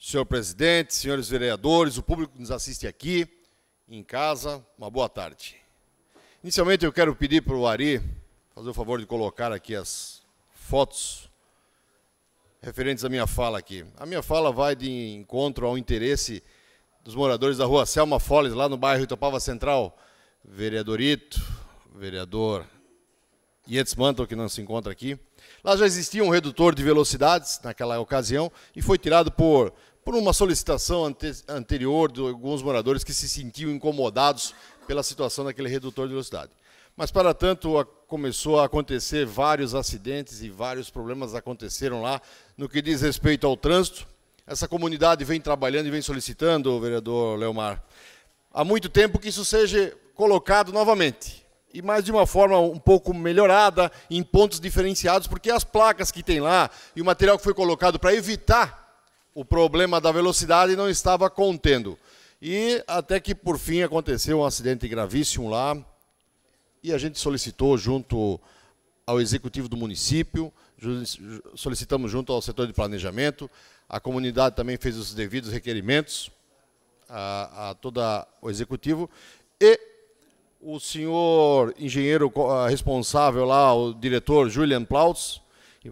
Senhor presidente, senhores vereadores, o público que nos assiste aqui, em casa, uma boa tarde. Inicialmente eu quero pedir para o Ari fazer o favor de colocar aqui as fotos referentes à minha fala aqui. A minha fala vai de encontro ao interesse dos moradores da rua Selma Foles, lá no bairro Itopava Central. Vereador Ito, vereador Ietz Mantel, que não se encontra aqui. Lá já existia um redutor de velocidades naquela ocasião e foi tirado por uma solicitação anterior de alguns moradores que se sentiam incomodados pela situação daquele redutor de velocidade. Mas, para tanto, começou a acontecer vários acidentes e vários problemas aconteceram lá no que diz respeito ao trânsito. Essa comunidade vem trabalhando e vem solicitando, vereador Leomar, há muito tempo que isso seja colocado novamente. E mais de uma forma um pouco melhorada, em pontos diferenciados, porque as placas que tem lá e o material que foi colocado para evitar o problema da velocidade não estava contendo. E até que, por fim, aconteceu um acidente gravíssimo lá, e a gente solicitou junto ao executivo do município, solicitamos junto ao setor de planejamento, a comunidade também fez os devidos requerimentos a todo o executivo, e o senhor engenheiro responsável lá, o diretor Julian Plautz,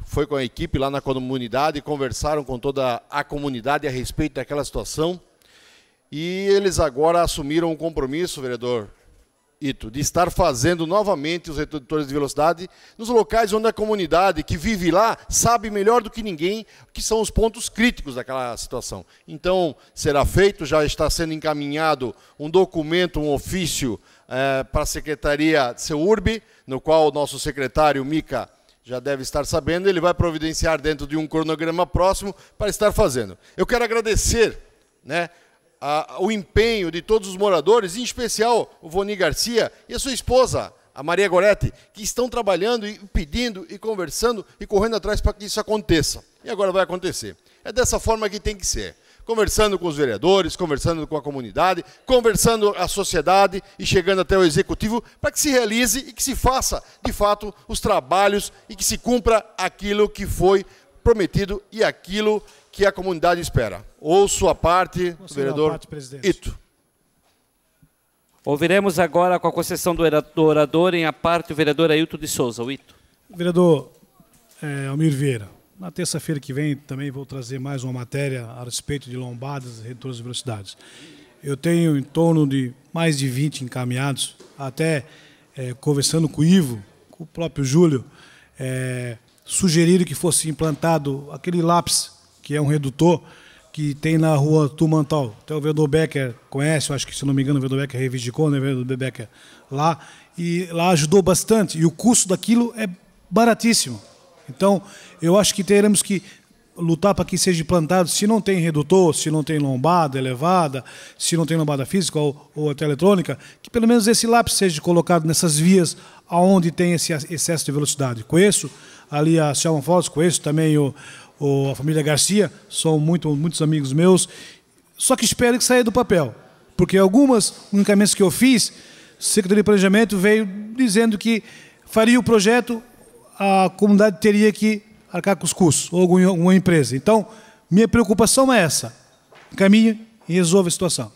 foi com a equipe lá na comunidade, conversaram com toda a comunidade a respeito daquela situação, e eles agora assumiram um compromisso, vereador Ito, de estar fazendo novamente os redutores de velocidade nos locais onde a comunidade que vive lá sabe melhor do que ninguém que são os pontos críticos daquela situação. Então, será feito, já está sendo encaminhado um documento, um ofício para a Secretaria de Seurb, no qual o nosso secretário, Mica, já deve estar sabendo, ele vai providenciar dentro de um cronograma próximo para estar fazendo. Eu quero agradecer, né, o empenho de todos os moradores, em especial o Voni Garcia e a sua esposa, a Maria Goretti, que estão trabalhando e pedindo e conversando e correndo atrás para que isso aconteça. E agora vai acontecer. É dessa forma que tem que ser. Conversando com os vereadores, conversando com a comunidade, conversando com a sociedade e chegando até o executivo para que se realize e que se faça, de fato, os trabalhos e que se cumpra aquilo que foi prometido e aquilo que a comunidade espera. Ouço a parte do vereador Ito. Ouviremos agora, com a concessão do orador, em a parte, o vereador Ailton de Souza. O Ito. Vereador Almir Vieira, na terça-feira que vem também vou trazer mais uma matéria a respeito de lombadas e redutores de velocidades. Eu tenho em torno de mais de 20 encaminhados, até conversando com o Ivo, com o próprio Júlio, sugeriram que fosse implantado aquele lápis, que é um redutor, que tem na rua Tumantal. Até o vereador Becker conhece, eu acho que, se não me engano, o vereador Becker reivindicou, né, o vereador Becker lá, e lá ajudou bastante, e o custo daquilo é baratíssimo. Então, eu acho que teremos que lutar para que seja implantado, se não tem redutor, se não tem lombada elevada, se não tem lombada física ou até eletrônica, que pelo menos esse lápis seja colocado nessas vias onde tem esse excesso de velocidade. Conheço ali a Selma Foles, conheço também a família Garcia, são muitos amigos meus, só que espero que saia do papel, porque alguns encaminhamentos que eu fiz, o Secretaria de Planejamento veio dizendo que faria o projeto, a comunidade teria que arcar com os custos, ou alguma empresa. Então, minha preocupação é essa, caminhe e resolva a situação.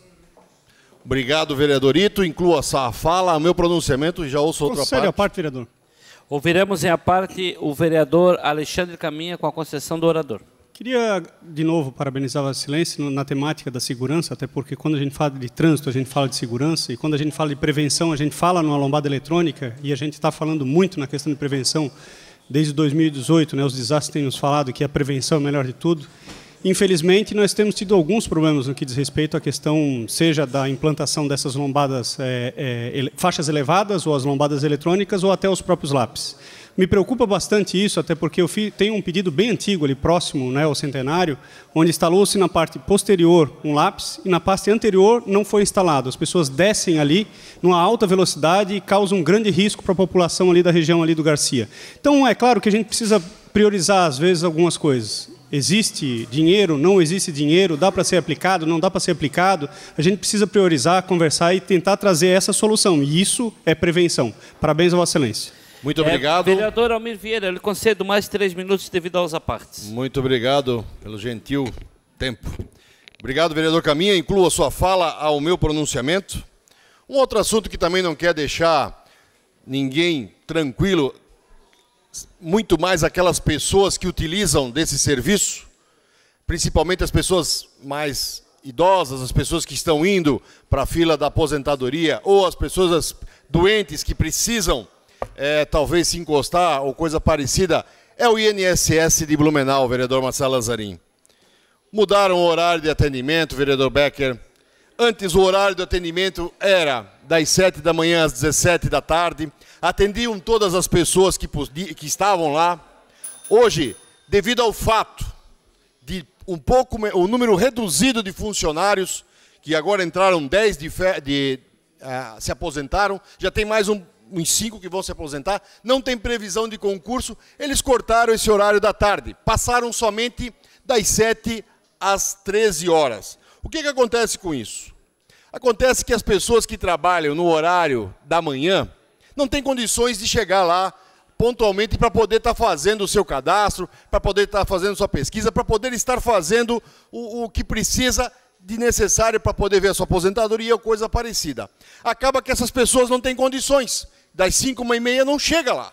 Obrigado, vereador Ito, inclua essa fala, o meu pronunciamento, e já ouço outra parte. A parte, vereador. Ouviremos em a parte o vereador Alexandre Caminha com a concessão do orador. Queria, de novo, parabenizar a Silêncio na temática da segurança, até porque quando a gente fala de trânsito, a gente fala de segurança, e quando a gente fala de prevenção, a gente fala numa lombada eletrônica, e a gente está falando muito na questão de prevenção desde 2018, né, os desastres têm nos falado que a prevenção é o melhor de tudo. Infelizmente, nós temos tido alguns problemas no que diz respeito à questão, seja da implantação dessas lombadas, faixas elevadas, ou as lombadas eletrônicas, ou até os próprios lápis. Me preocupa bastante isso, até porque eu tenho um pedido bem antigo ali próximo, né, ao centenário, onde instalou-se na parte posterior um lápis e na parte anterior não foi instalado. As pessoas descem ali numa alta velocidade e causam um grande risco para a população ali da região ali do Garcia. Então, é claro que a gente precisa priorizar, às vezes, algumas coisas. Existe dinheiro, não existe dinheiro, dá para ser aplicado, não dá para ser aplicado. A gente precisa priorizar, conversar e tentar trazer essa solução. E isso é prevenção. Parabéns a Vossa Excelência. Muito obrigado. Vereador Almir Vieira, eu lhe concedo mais 3 minutos devido aos apartes. Muito obrigado pelo gentil tempo. Obrigado, vereador Caminha. Incluo a sua fala ao meu pronunciamento. Um outro assunto que também não quer deixar ninguém tranquilo, muito mais aquelas pessoas que utilizam desse serviço, principalmente as pessoas mais idosas, as pessoas que estão indo para a fila da aposentadoria, ou as pessoas doentes que precisam talvez se encostar ou coisa parecida, é o INSS de Blumenau, vereador Marcelo Lazzarin. Mudaram o horário de atendimento, vereador Becker. Antes o horário de atendimento era das 7 da manhã às 17 da tarde. Atendiam todas as pessoas que estavam lá. Hoje, devido ao fato de um número reduzido de funcionários, que agora entraram 10 se aposentaram, já tem mais uns 5 que vão se aposentar, não tem previsão de concurso, eles cortaram esse horário da tarde, passaram somente das 7 às 13 horas. O que acontece com isso? Acontece que as pessoas que trabalham no horário da manhã não têm condições de chegar lá pontualmente para poder estar fazendo o seu cadastro, para poder estar fazendo sua pesquisa, para poder estar fazendo o que precisa de necessário para poder ver a sua aposentadoria ou coisa parecida. Acaba que essas pessoas não têm condições. Das 5h30 não chega lá.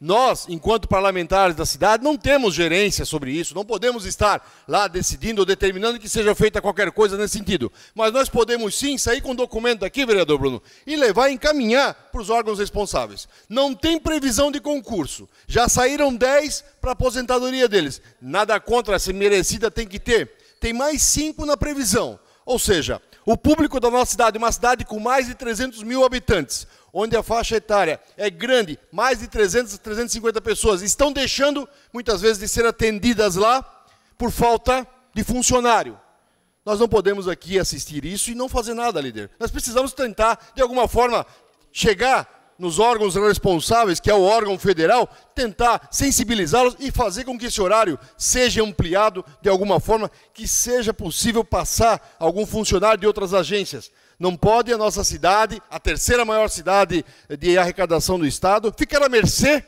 Nós, enquanto parlamentares da cidade, não temos gerência sobre isso, não podemos estar lá decidindo ou determinando que seja feita qualquer coisa nesse sentido. Mas nós podemos sim sair com um documento daqui, vereador Bruno, e levar e encaminhar para os órgãos responsáveis. Não tem previsão de concurso. Já saíram 10 para a aposentadoria deles. Nada contra, essa merecida tem que ter. Tem mais 5 na previsão. Ou seja, o público da nossa cidade, uma cidade com mais de 300 mil habitantes, onde a faixa etária é grande, mais de 300, 350 pessoas, estão deixando, muitas vezes, de ser atendidas lá por falta de funcionário. Nós não podemos aqui assistir isso e não fazer nada, líder. Nós precisamos tentar, de alguma forma, chegar nos órgãos responsáveis, que é o órgão federal, tentar sensibilizá-los e fazer com que esse horário seja ampliado de alguma forma, que seja possível passar algum funcionário de outras agências. Não pode a nossa cidade, a terceira maior cidade de arrecadação do Estado, ficar à mercê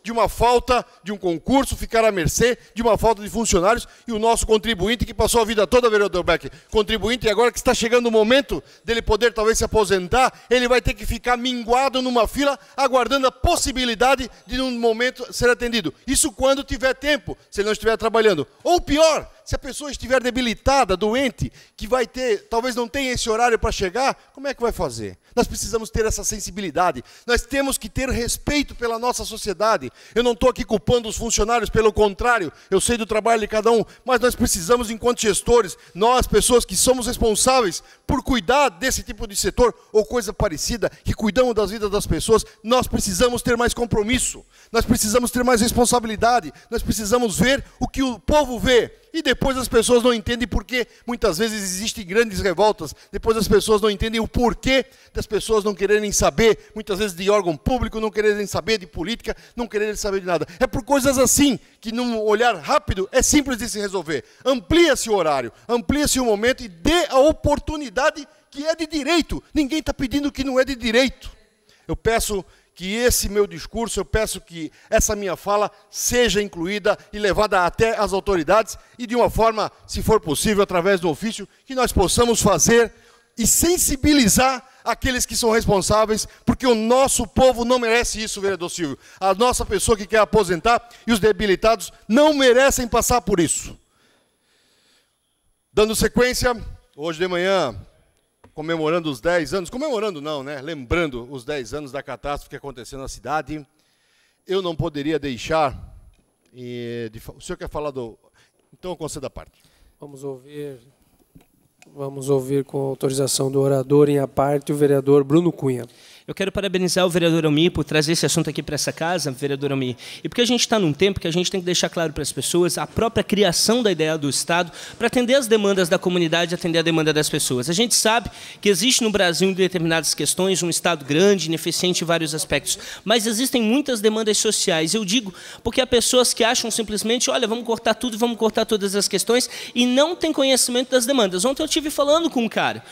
de uma falta de um concurso, ficar à mercê de uma falta de funcionários, e o nosso contribuinte que passou a vida toda, vereador Beck, contribuinte, e agora que está chegando o momento dele poder talvez se aposentar, ele vai ter que ficar minguado numa fila, aguardando a possibilidade de num momento ser atendido. Isso quando tiver tempo, se ele não estiver trabalhando. Ou pior, se a pessoa estiver debilitada, doente, que vai ter, talvez não tenha esse horário para chegar, como é que vai fazer? Nós precisamos ter essa sensibilidade, nós temos que ter respeito pela nossa sociedade. Eu não estou aqui culpando os funcionários, pelo contrário, eu sei do trabalho de cada um, mas nós precisamos, enquanto gestores, nós, pessoas que somos responsáveis por cuidar desse tipo de setor, ou coisa parecida, que cuidamos das vidas das pessoas, nós precisamos ter mais compromisso, nós precisamos ter mais responsabilidade, nós precisamos ver o que o povo vê. E depois as pessoas não entendem porque muitas vezes existem grandes revoltas, depois as pessoas não entendem o porquê das pessoas não quererem saber, muitas vezes de órgão público, não quererem saber de política, não quererem saber de nada. É por coisas assim, que num olhar rápido é simples de se resolver. Amplia-se o horário, amplia-se o momento e dê a oportunidade que é de direito. Ninguém está pedindo que não é de direito. Eu peço que esse meu discurso, eu peço que essa minha fala seja incluída e levada até as autoridades e de uma forma, se for possível, através do ofício, que nós possamos fazer e sensibilizar aqueles que são responsáveis, porque o nosso povo não merece isso, vereador Silvio. A nossa pessoa que quer aposentar e os debilitados não merecem passar por isso. Dando sequência, hoje de manhã, comemorando os 10 anos, comemorando não, né? Lembrando os 10 anos da catástrofe que aconteceu na cidade, eu não poderia deixar o senhor quer falar do... Então, conceda a parte. Vamos ouvir com autorização do orador em a parte o vereador Bruno Cunha. Eu quero parabenizar o vereador Almir por trazer esse assunto aqui para essa casa, vereador Almir. E porque a gente está num tempo que a gente tem que deixar claro para as pessoas a própria criação da ideia do Estado para atender as demandas da comunidade, atender a demanda das pessoas. A gente sabe que existe no Brasil, em determinadas questões, um Estado grande, ineficiente em vários aspectos, mas existem muitas demandas sociais. Eu digo porque há pessoas que acham simplesmente, olha, vamos cortar tudo, vamos cortar todas as questões, e não tem conhecimento das demandas. Ontem eu estive falando com um cara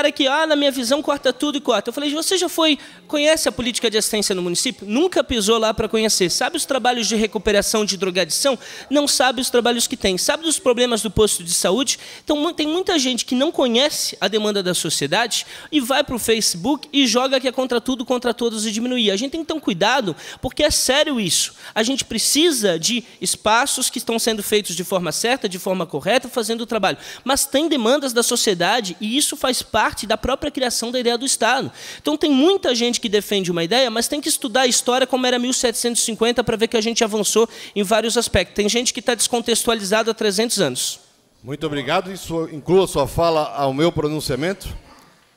que, na minha visão, corta tudo e corta. Eu falei, você já foi foi, conhece a política de assistência no município? Nunca pisou lá para conhecer. Sabe os trabalhos de recuperação de drogadição? Não sabe os trabalhos que tem. Sabe dos problemas do posto de saúde? Então, tem muita gente que não conhece a demanda da sociedade e vai para o Facebook e joga que é contra tudo, contra todos e diminuir. A gente tem que ter um cuidado, porque é sério isso. A gente precisa de espaços que estão sendo feitos de forma certa, de forma correta, fazendo o trabalho. Mas tem demandas da sociedade e isso faz parte da própria criação da ideia do Estado. Então, tem muita gente que defende uma ideia, mas tem que estudar a história como era 1750 para ver que a gente avançou em vários aspectos. Tem gente que está descontextualizado há 300 anos. Muito obrigado. Isso inclua sua fala ao meu pronunciamento.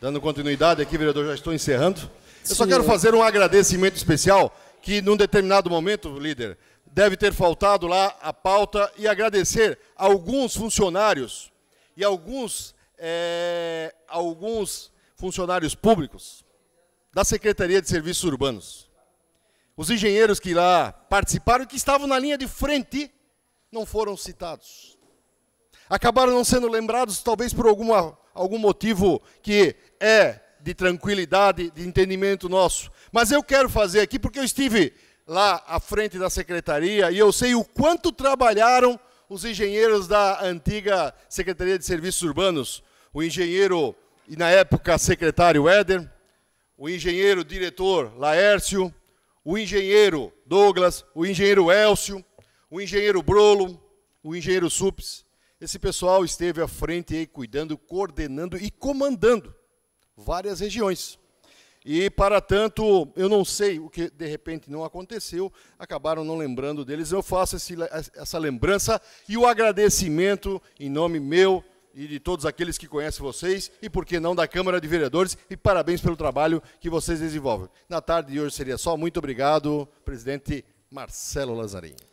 Dando continuidade aqui, vereador, já estou encerrando. Eu só quero fazer um agradecimento especial, que num determinado momento, líder, deve ter faltado lá a pauta, e agradecer a alguns funcionários e alguns funcionários públicos da Secretaria de Serviços Urbanos. Os engenheiros que lá participaram e que estavam na linha de frente não foram citados. Acabaram não sendo lembrados, talvez por algum motivo que é de tranquilidade, de entendimento nosso. Mas eu quero fazer aqui, porque eu estive lá à frente da secretaria e eu sei o quanto trabalharam os engenheiros da antiga Secretaria de Serviços Urbanos. O engenheiro, e na época secretário Éder, o engenheiro diretor Laércio, o engenheiro Douglas, o engenheiro Elcio, o engenheiro Brolo, o engenheiro Supes. Esse pessoal esteve à frente aí, cuidando, coordenando e comandando várias regiões. E, para tanto, eu não sei o que de repente não aconteceu, acabaram não lembrando deles. Eu faço essa lembrança e o agradecimento em nome meu e de todos aqueles que conhecem vocês, e por que não da Câmara de Vereadores, e parabéns pelo trabalho que vocês desenvolvem. Na tarde de hoje seria só. Muito obrigado, presidente Marcelo Lazzarini.